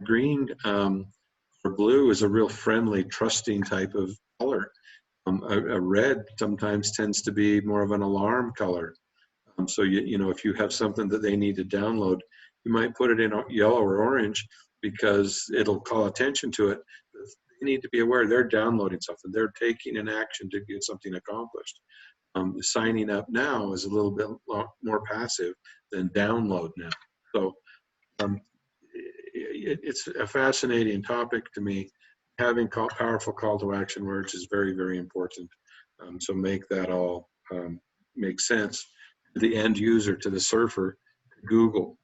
[SPEAKER 2] Green or blue is a real friendly, trusting type of color. A red sometimes tends to be more of an alarm color. So you know, if you have something that they need to download, you might put it in yellow or orange because it'll call attention to it. They need to be aware they're downloading something. They're taking an action to get something accomplished. Signing up now is a little bit more passive than download now. So it's a fascinating topic to me. Having powerful call to action words is very, very important. So make that all make sense to the end user, to the surfer, to Google.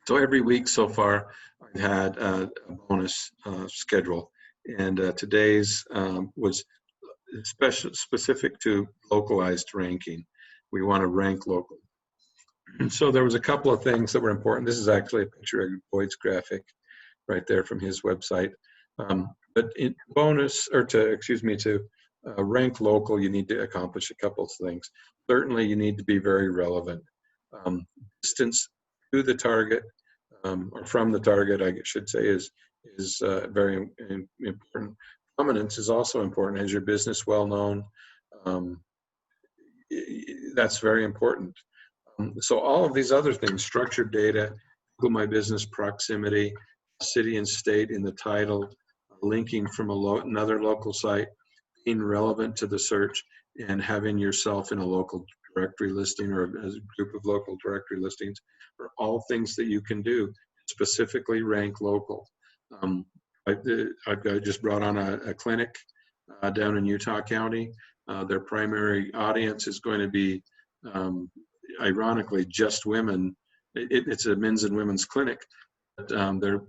[SPEAKER 2] So every week so far, I've had a bonus schedule, and today's was specific to localized ranking. We want to rank local. And so there was a couple of things that were important. This is actually a picture of Boyd's graphic right there from his website. But in bonus, or to rank local, you need to accomplish a couple of things. Certainly, you need to be very relevant. Distance to the target, or from the target, I should say, is very important. Prominence is also important. Is your business well known? That's very important. So all of these other things, structured data, Google My Business, proximity, city and state in the title, linking from another local site, being relevant to the search, and having yourself in a local directory listing or a group of local directory listings are all things that you can do, specifically rank local. I've just brought on a clinic down in Utah County. Their primary audience is going to be, ironically, just women. It's a men's and women's clinic, but their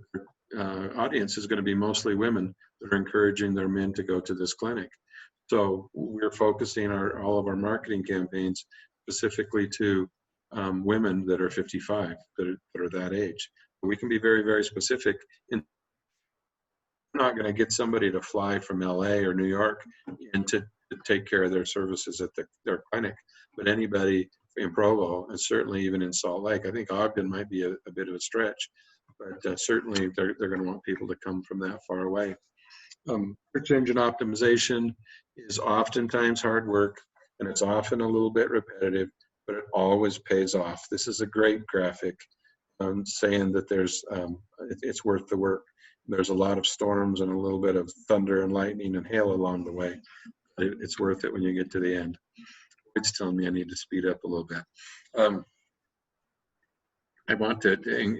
[SPEAKER 2] audience is going to be mostly women that are encouraging their men to go to this clinic. So we're focusing all of our marketing campaigns specifically to women that are 55, that are that age. We can be very, very specific. And we're not going to get somebody to fly from LA or New York and to take care of their services at their clinic, but anybody in Provo, and certainly even in Salt Lake. I think Ogden might be a bit of a stretch, but certainly they're going to want people to come from that far away. Search engine optimization is oftentimes hard work, and it's often a little bit repetitive, but it always pays off. This is a great graphic saying that it's worth the work. There's a lot of storms and a little bit of thunder and lightning and hail along the way. It's worth it when you get to the end. It's telling me I need to speed up a little bit. I want to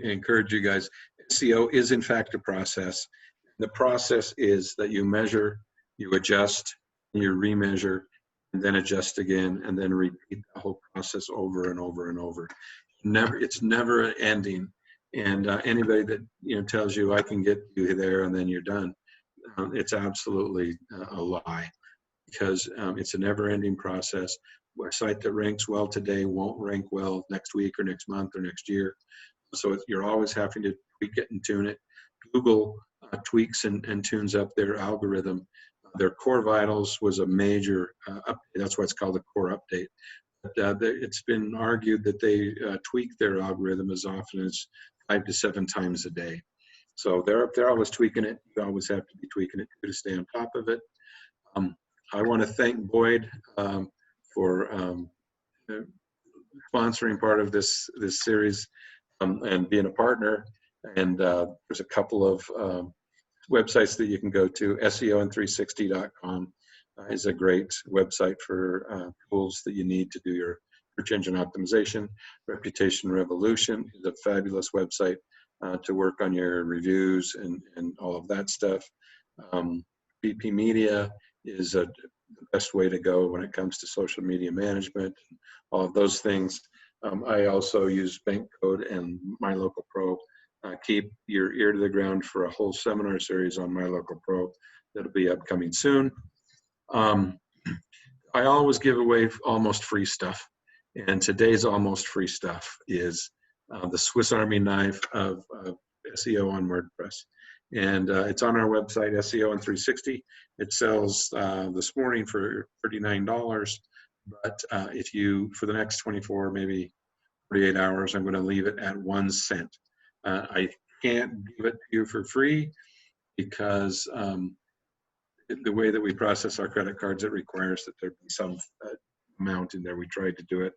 [SPEAKER 2] encourage you guys. SEO is in fact a process. The process is that you measure, you adjust, you remeasure, and then adjust again, and then repeat the whole process over and over and over. It's never ending. And anybody that tells you I can get you there and then you're done, it's absolutely a lie, because it's a never-ending process. A site that ranks well today won't rank well next week or next month or next year. So you're always having to tweak it and tune it. Google tweaks and tunes up their algorithm. Their Core Vitals was a major update. That's why it's called a core update. But it's been argued that they tweak their algorithm as often as 5 to 7 times a day. So they're always tweaking it. You always have to be tweaking it to stay on top of it. I want to thank Boyd for sponsoring part of this series and being a partner. And there's a couple of websites that you can go to. SEOin360.com is a great website for tools that you need to do your search engine optimization. Reputation Revolution is a fabulous website to work on your reviews and all of that stuff. BP Media is the best way to go when it comes to social media management, all of those things. I also use BankCode and MyLocalPro. Keep your ear to the ground for a whole seminar series on MyLocalPro that'll be upcoming soon. I always give away almost free stuff, and today's almost free stuff is the Swiss Army knife of SEO on WordPress. And it's on our website, SEOin360. It sells this morning for $39. But if you, for the next 24, maybe 48 hours, I'm going to leave it at 1 cent. I can't give it to you for free because the way that we process our credit cards, it requires that there be some amount in there. We tried to do it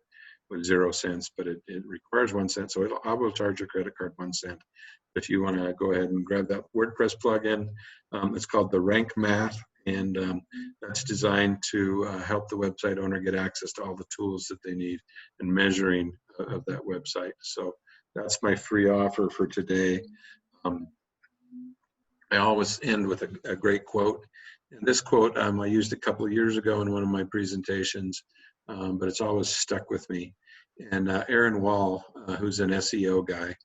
[SPEAKER 2] with 0 cents, but it requires 1 cent. So I will charge your credit card 1 cent. If you want to go ahead and grab that WordPress plugin, it's called the Rank Math, and that's designed to help the website owner get access to all the tools that they need and measuring of that website. So that's my free offer for today. I always end with a great quote. And this quote I used a couple of years ago in one of my presentations, but it's always stuck with me. And Aaron Wall, who's an SEO guy,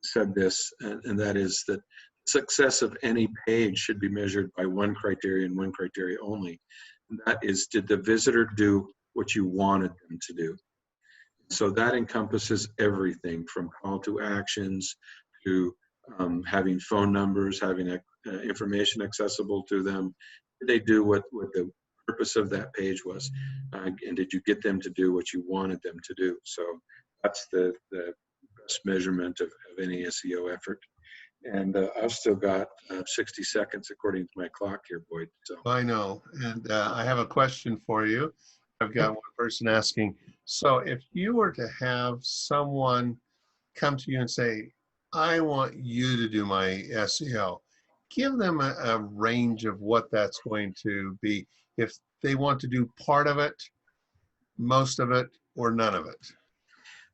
[SPEAKER 2] said this, and that is that success of any page should be measured by one criteria and one criteria only. And that is, did the visitor do what you wanted them to do? So that encompasses everything from call to actions to having phone numbers, having information accessible to them. Did they do what the purpose of that page was? And did you get them to do what you wanted them to do? So that's the best measurement of any SEO effort. And I've still got 60 seconds according to my clock here, Boyd. So
[SPEAKER 1] I know. And I have a question for you. I've got one person asking, so if you were to have someone come to you and say, I want you to do my SEO, give them a range of what that's going to be. If they want to do part of it, most of it, or none of it.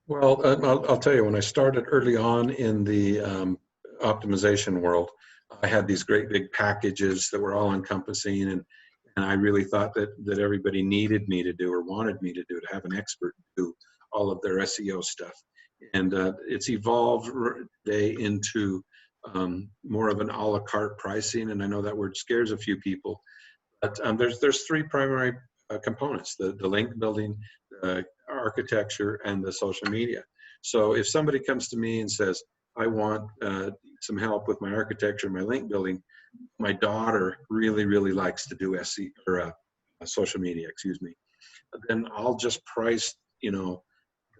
[SPEAKER 2] well, I'll tell you, when I started early on in the optimization world, I had these great big packages that were all encompassing, and I really thought that everybody needed me to do or wanted me to do, to have an expert do all of their SEO stuff. And it's evolved today into more of an a la carte pricing, and I know that word scares a few people, but there's three primary components: the link building, architecture, and the social media. So if somebody comes to me and says, I want some help with my architecture, my link building, my daughter really, really likes to do SEO or social media, excuse me, then I'll just price, the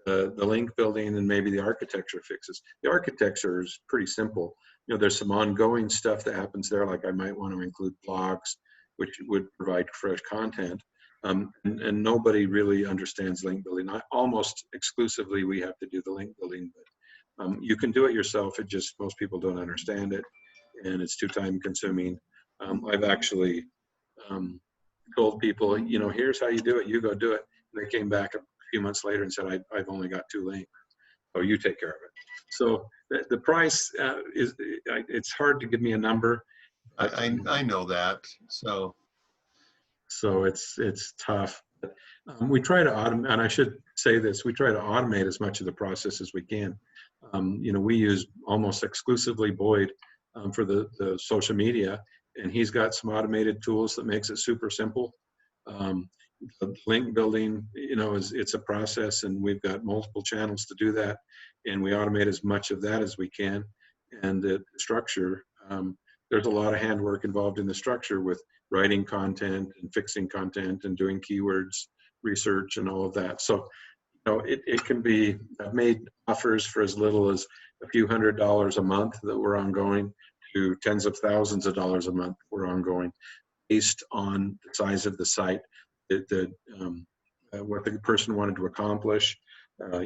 [SPEAKER 2] link building and maybe the architecture fixes. The architecture is pretty simple. There's some ongoing stuff that happens there, like I might want to include blogs, which would provide fresh content. And nobody really understands link building. Almost exclusively, we have to do the link building, but you can do it yourself. It just, most people don't understand it, and it's too time consuming. I've actually told people, here's how you do it, you go do it. And they came back a few months later and said, I've only got 2 links. Oh, you take care of it. So the price it's hard to give me a number.
[SPEAKER 1] I know that. So
[SPEAKER 2] it's tough. But, we try to automate, and I should say this, we try to automate as much of the process as we can. We use almost exclusively Boyd for the social media, and he's got some automated tools that makes it super simple. The link building, it's a process, and we've got multiple channels to do that, and we automate as much of that as we can. And the structure, there's a lot of handwork involved in the structure with writing content and fixing content and doing keywords research and all of that. So, it can be, I've made offers for as little as a few $100s a month that were ongoing to tens of thousands of dollars a month were ongoing, based on the size of the site, what the person wanted to accomplish. A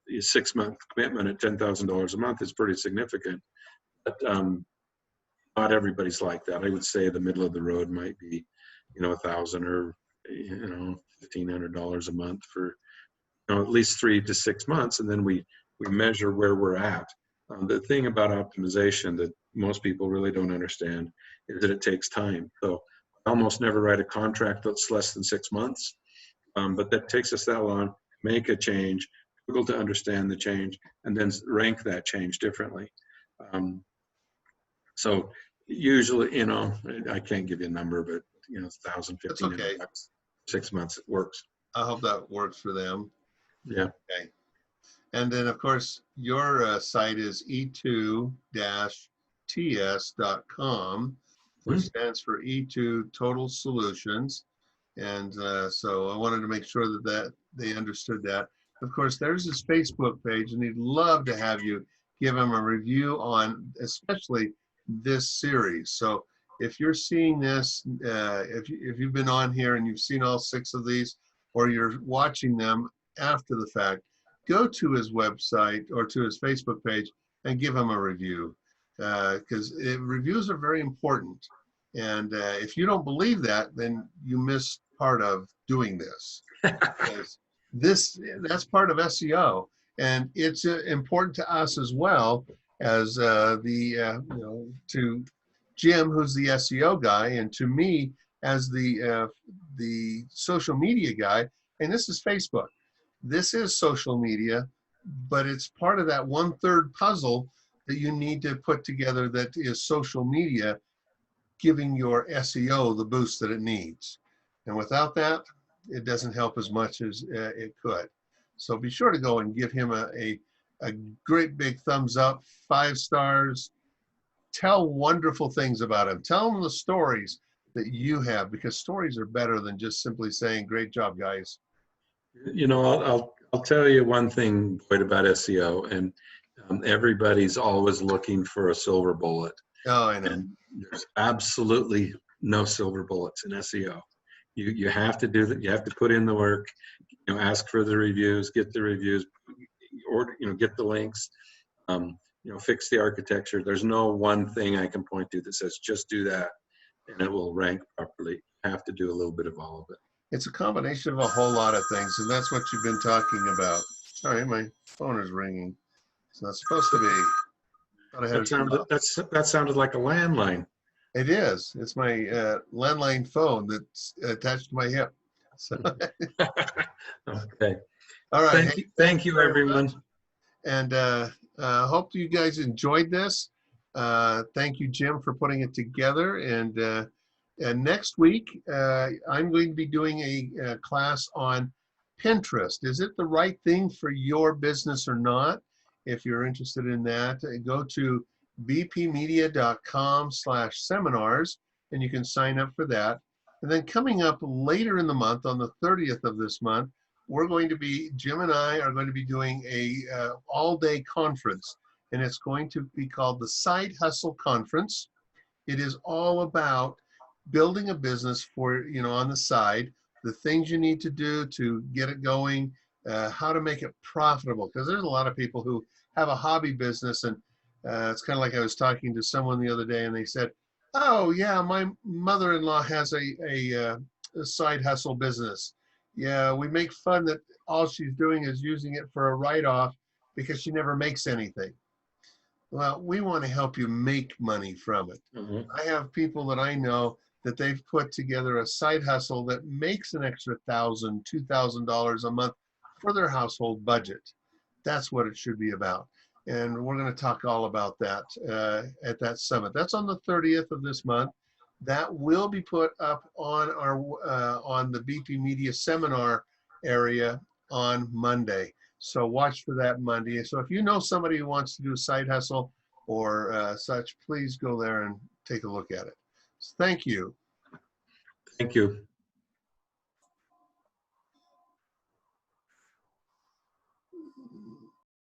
[SPEAKER 2] 6-month commitment at $10,000 a month is pretty significant, but not everybody's like that. I would say the middle of the road might be, $1,000 or $1,500 a month for at least 3 to 6 months, and then we measure where we're at. The thing about optimization that most people really don't understand is that it takes time. So I almost never write a contract that's less than 6 months, but that takes us that long to make a change, Google to understand the change, and then rank that change differently. So usually, I can't give you a number, but $1,000, $1,500, 6 months, it works.
[SPEAKER 1] I hope that works for them.
[SPEAKER 2] Yeah.
[SPEAKER 1] Okay. And then, of course, your site is e2-ts.com, which stands for E2 Total Solutions. And so I wanted to make sure that they understood that. Of course, there's his Facebook page, and he'd love to have you give him a review on especially this series. So if you're seeing this, if you've been on here and you've seen all 6 of these, or you're watching them after the fact, go to his website or to his Facebook page and give him a review, because reviews are very important. And if you don't believe that, then you miss part of doing this. Because that's part of SEO, and it's important to us as well as to Jim, who's the SEO guy, and to me as the social media guy. And this is Facebook. This is social media, but it's part of that 1/3 puzzle that you need to put together, that is social media giving your SEO the boost that it needs. And without that, it doesn't help as much as it could. So be sure to go and give him a great big thumbs up, 5 stars. Tell wonderful things about him. Tell him the stories that you have, because stories are better than just simply saying, great job, guys.
[SPEAKER 2] You know, I'll tell you one thing, Boyd, about SEO, and everybody's always looking for a silver bullet.
[SPEAKER 1] Oh, I know.
[SPEAKER 2] And there's absolutely no silver bullets in SEO. You have to do that. You have to put in the work. You know, ask for the reviews, get the reviews, or get the links. Fix the architecture. There's no one thing I can point to that says just do that and it will rank properly. You have to do a little bit of all of it.
[SPEAKER 1] It's a combination of a whole lot of things, and that's what you've been talking about. Sorry, my phone is ringing. It's not supposed to be.
[SPEAKER 2] That sounded like a landline.
[SPEAKER 1] It is. It's my landline phone that's attached to my hip. So.
[SPEAKER 2] Okay.
[SPEAKER 1] All right.
[SPEAKER 2] Thank you, everyone.
[SPEAKER 1] Much. And hope you guys enjoyed this. Thank you, Jim, for putting it together. And next week, I'm going to be doing a class on Pinterest. Is it the right thing for your business or not? If you're interested in that, go to bpmedia.com/seminars, and you can sign up for that. And then coming up later in the month, on the 30th of this month, Jim and I are going to be doing a all-day conference, and it's going to be called the Side Hustle Conference. It is all about building a business for, on the side, the things you need to do to get it going, how to make it profitable, because there's a lot of people who have a hobby business, and it's kind of like I was talking to someone the other day, and they said, oh yeah, my mother-in-law has a side hustle business. Yeah, we make fun that all she's doing is using it for a write-off because she never makes anything. Well, we want to help you make money from it. Mm-hmm. I have people that I know that they've put together a side hustle that makes an extra $1,000, $2,000 a month for their household budget. That's what it should be about. And we're going to talk all about that at that summit. That's on the 30th of this month. That will be put up on our on the BP Media seminar area on Monday. So watch for that Monday. So if you know somebody who wants to do a side hustle or such, please go there and take a look at it. So thank you.
[SPEAKER 2] Thank you.